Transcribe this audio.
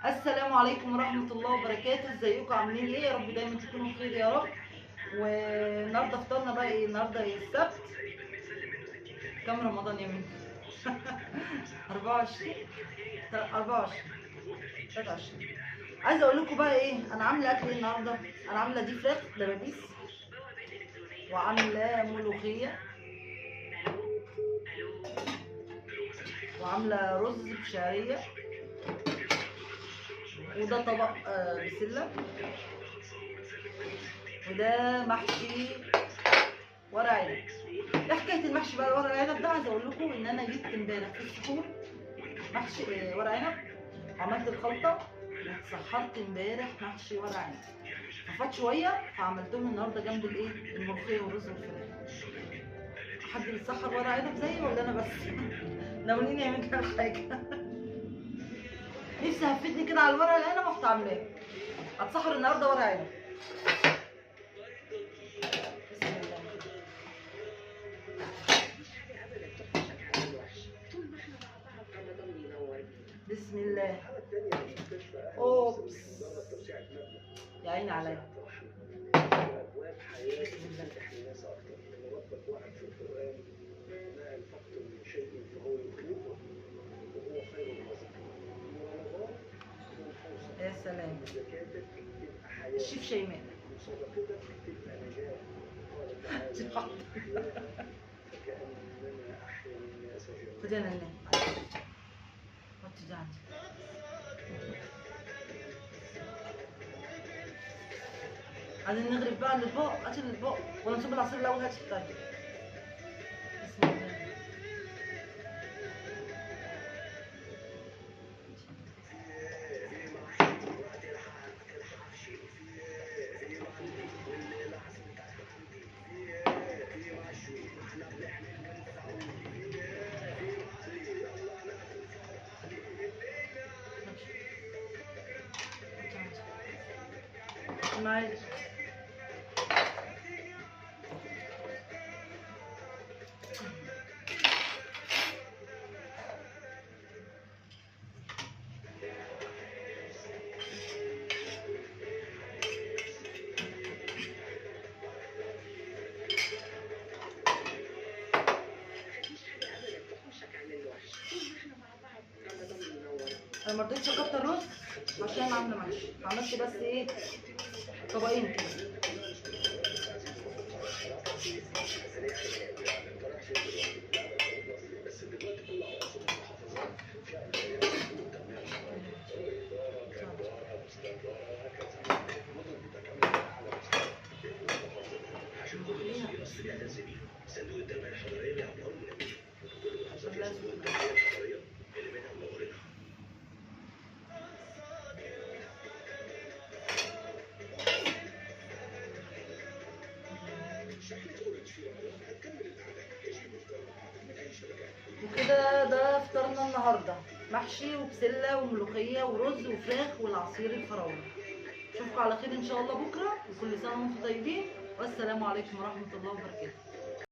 السلام عليكم ورحمة الله وبركاته، ازيكم عاملين ايه؟ يا رب دايما تكونوا بخير يا رب. والنهارده فطارنا بقى ايه؟ النهارده ايه؟ السبت. كام رمضان يا مين؟ 24 24 23. عايزه اقول لكم بقى ايه انا عامله اكل ايه النهارده. انا عامله دي فراخ دبابيس، وعامله ملوخيه، وعامله رز بشعريه، وده طبق بسله، وده محشي ورق عنب. ايه حكايه المحشي بقى ورق العنب ده؟ عايزه اقول لكم ان انا جبت امبارح في السحور محشي ورق عنب، عملت الخلطه، وسحرت امبارح محشي ورق عنب، ففات شويه فعملتهم النهارده جنب الايه؟ الملوخيه والرز والفراخ. حد بيتسحر ورق عنب زيي ولا انا بس؟ ناوليني اعمل كده حاجه. نفسي هفتني كده على الورق العنب رحت عاملاه. هتسحر النهارده ورق عنب. بسم الله. اوبس، يا عيني عليا. يا سلام. الشيف شيماء. خدي انا ننام. حطي دي عندي. عايزين نغرف بقى الاطباق. هاتي الاطباق ولا نصب العصير الاول؟ هاتي. طيب بسم الله. معايا انا ما رضيتش اكتر رز عشان عامله محشي، عملت بس ايه؟ طبقين كده. وكده ده فطارنا النهارده، محشي وبسله وملوخيه ورز وفراخ والعصير الفراوله. اشوفكم على خير ان شاء الله بكره، وكل سنه وانتم طيبين، والسلام عليكم ورحمه الله وبركاته.